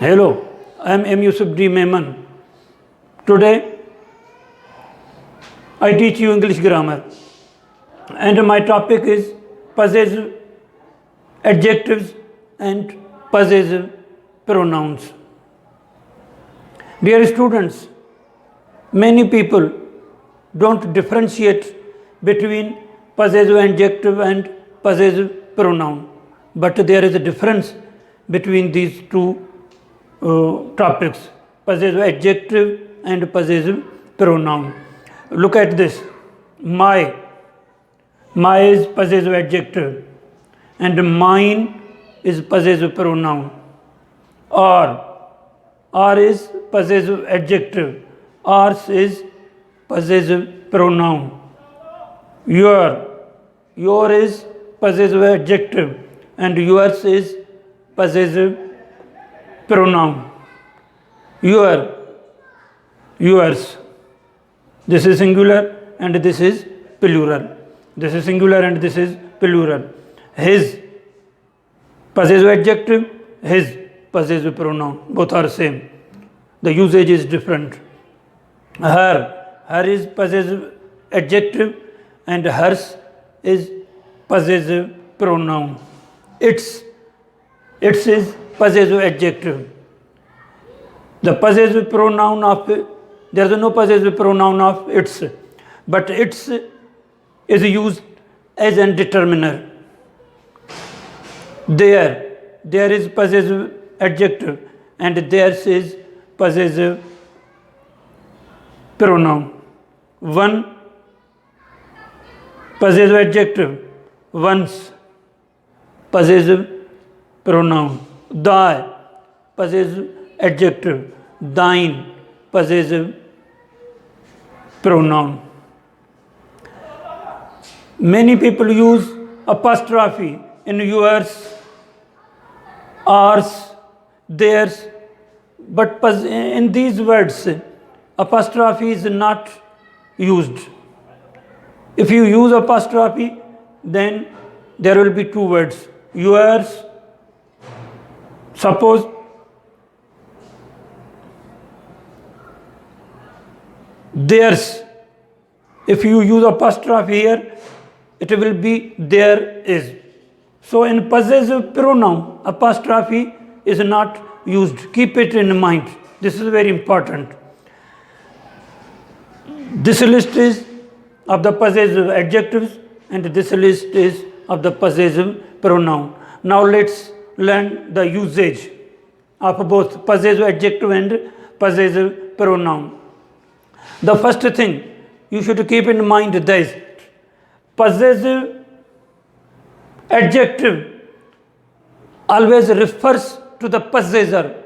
Hello, I am M. Yusuf D. Mehman. Today I teach you English grammar, and my topic is possessive adjectives and possessive pronouns. Dear students, many people don't differentiate between possessive adjective and possessive pronoun, but there is a difference between these two topics, possessive adjective and possessive pronoun. Look at this. My is possessive adjective and mine is possessive pronoun. R is possessive adjective, ours is possessive pronoun. Your is possessive adjective and yours is possessive pronoun. Yours. This is singular and this is plural. This is singular and this is plural. His possessive adjective, his possessive pronoun. Both are same. The usage is different. Her is possessive adjective and hers is possessive pronoun. Its is possessive adjective. The possessive pronoun of, there is no possessive pronoun of its, but its is used as an determiner. There is possessive adjective and theirs is possessive pronoun. One possessive adjective, one's possessive pronoun. Thy possessive adjective, thine possessive pronoun. Many people use apostrophe in yours, ours, theirs, but in these words apostrophe is not used. If you use apostrophe, then there will be two words, yours. Suppose theirs. If you use apostrophe here, it will be there is. So in possessive pronoun, apostrophe is not used. Keep it in mind. This is very important. This list is of the possessive adjectives and this list is of the possessive pronoun. Now let's learn the usage of both possessive adjective and possessive pronoun. The first thing you should keep in mind this: possessive adjective always refers to the possessor,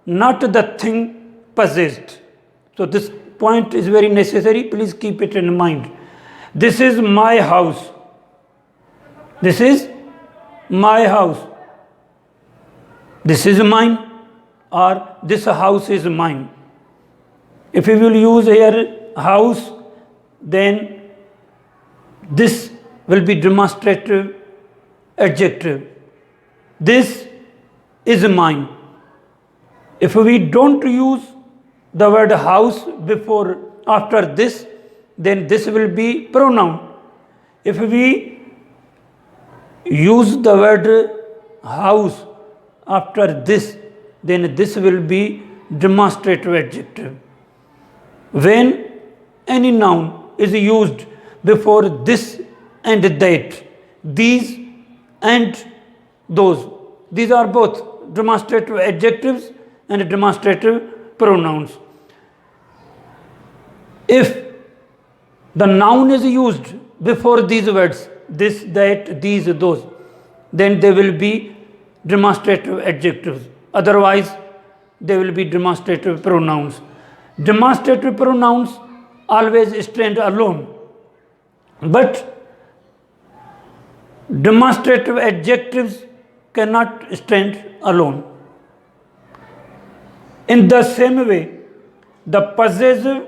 not the thing possessed. So this point is very necessary. Please keep it in mind. This is my house. This is my house. This is mine, or this house is mine. If you will use here house, then this will be demonstrative adjective. This is mine. If we don't use the word house after this, then this will be pronoun. If we use the word house after this, then this will be demonstrative adjective. When any noun is used before this and that, these and those, these are both demonstrative adjectives and demonstrative pronouns. If the noun is used before these words, this, that, these, those, then they will be demonstrative adjectives. Otherwise, they will be demonstrative pronouns. Demonstrative pronouns always stand alone, but demonstrative adjectives cannot stand alone. In the same way, the possessive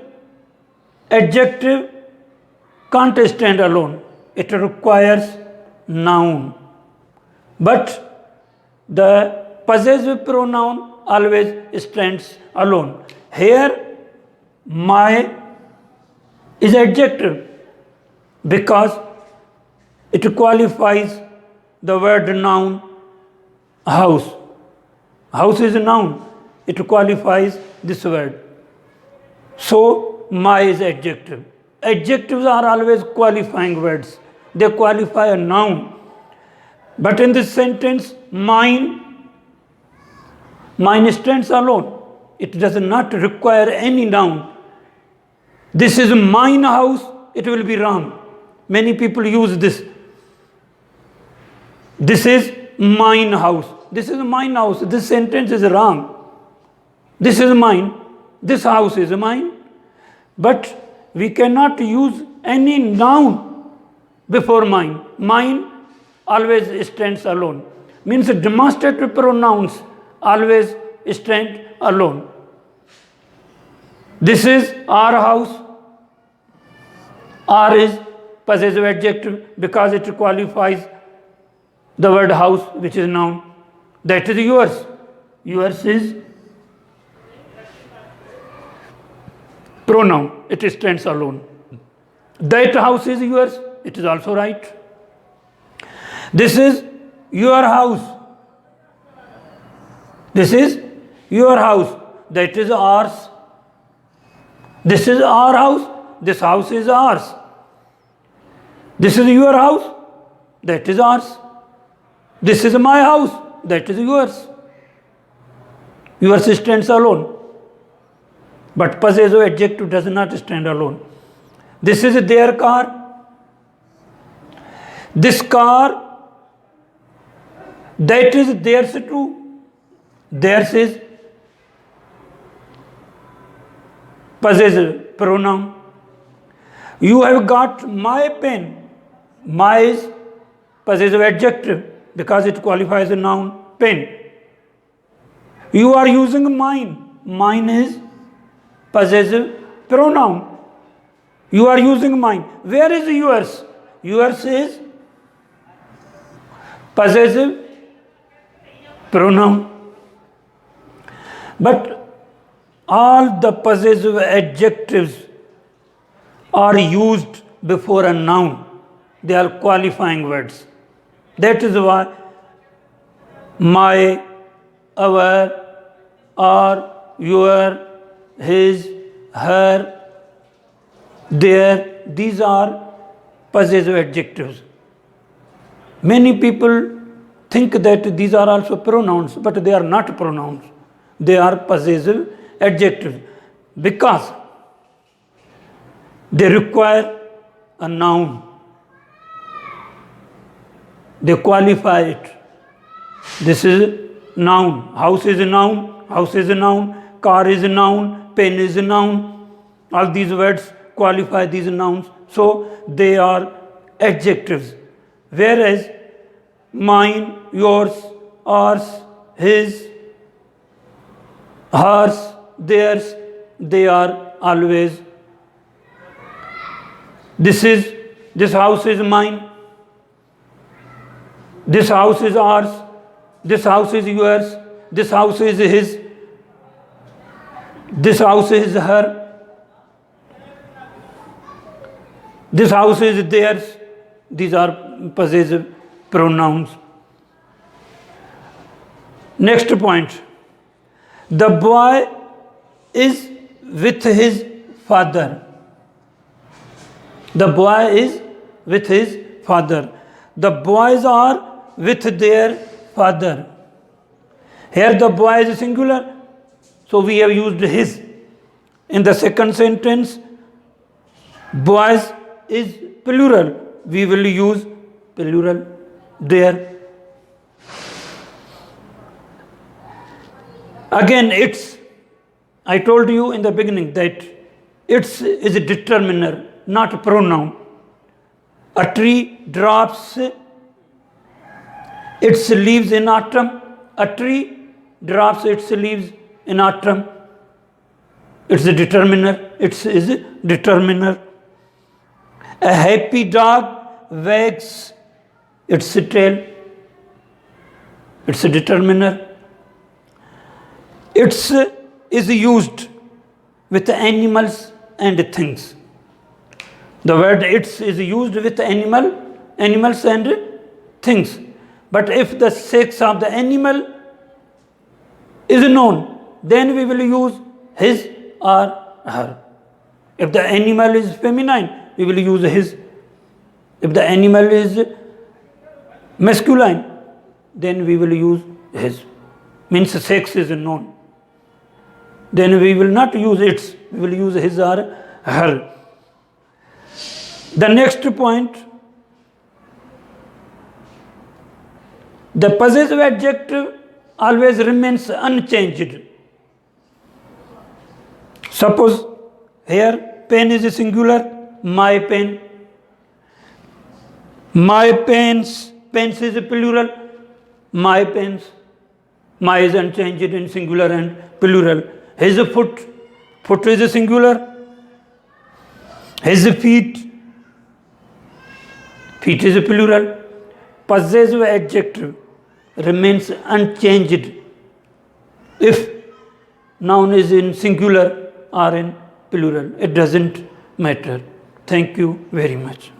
adjective can't stand alone. It requires noun. But the possessive pronoun always stands alone. Here, my is adjective because it qualifies the word noun house. House is a noun. It qualifies this word. So, my is adjective. Adjectives are always qualifying words. They qualify a noun. But in this sentence, mine stands alone. It does not require any noun. This is mine house, it will be wrong. Many people use this. This is mine house. This is mine house. This sentence is wrong. This is mine. This house is mine. But we cannot use any noun before mine. Mine always stands alone. Means demonstrative pronouns always stand alone. This is our house. Our is possessive adjective because it qualifies the word house, which is noun. That is yours. Yours is pronoun. It stands alone. That house is yours. It is also right. This is your house. This is your house. That is ours. This is our house. This house is ours. This is your house. That is ours. This is my house. That is yours. Yours stands alone. But possessive adjective does not stand alone. This is their car. This car, that is theirs too. Theirs is possessive pronoun. You have got my pen. My is possessive adjective because it qualifies a noun, pen. You are using mine. Mine is possessive pronoun. You are using mine. Where is yours? Yours is possessive pronoun. But all the possessive adjectives are used before a noun. They are qualifying words. That is why my, our, your, his, her, their, these are possessive adjectives. Many people think that these are also pronouns, but they are not pronouns. They are possessive adjectives because they require a noun. They qualify it. This is noun. House is a noun. House is a noun. Car is a noun. Pen is a noun. All these words qualify these nouns. So they are adjectives. Whereas mine, yours, ours, his, hers, theirs, they are always. This house is mine. This house is ours. This house is yours. This house is his. This house is her. This house is theirs. These are possessive pronouns. Next point. The boy is with his father. The boy is with his father. The boys are with their father. Here the boy is singular, so we have used his. In the second sentence, boys is plural. We will use plural there. Again, it's. I told you in the beginning that it's is a determiner, not a pronoun. A tree drops its leaves in autumn. A tree drops its leaves in autumn. It's a determiner. It is a determiner. A happy dog wags its tail. It's a determiner. Its is used with animals and things. The word its is used with animals and things. But if the sex of the animal is known, then we will use his or her. If the animal is feminine, we will use his. If the animal is masculine, then we will use his. Means sex is known. Then we will not use its, we will use his or her. The next point, the possessive adjective always remains unchanged. Suppose here pen is singular, my pen. My pens, pens is plural, my pens. My is unchanged in singular and plural. His foot, foot is singular. His feet, feet is plural. Possessive adjective remains unchanged if noun is in singular or in plural. It doesn't matter. Thank you very much.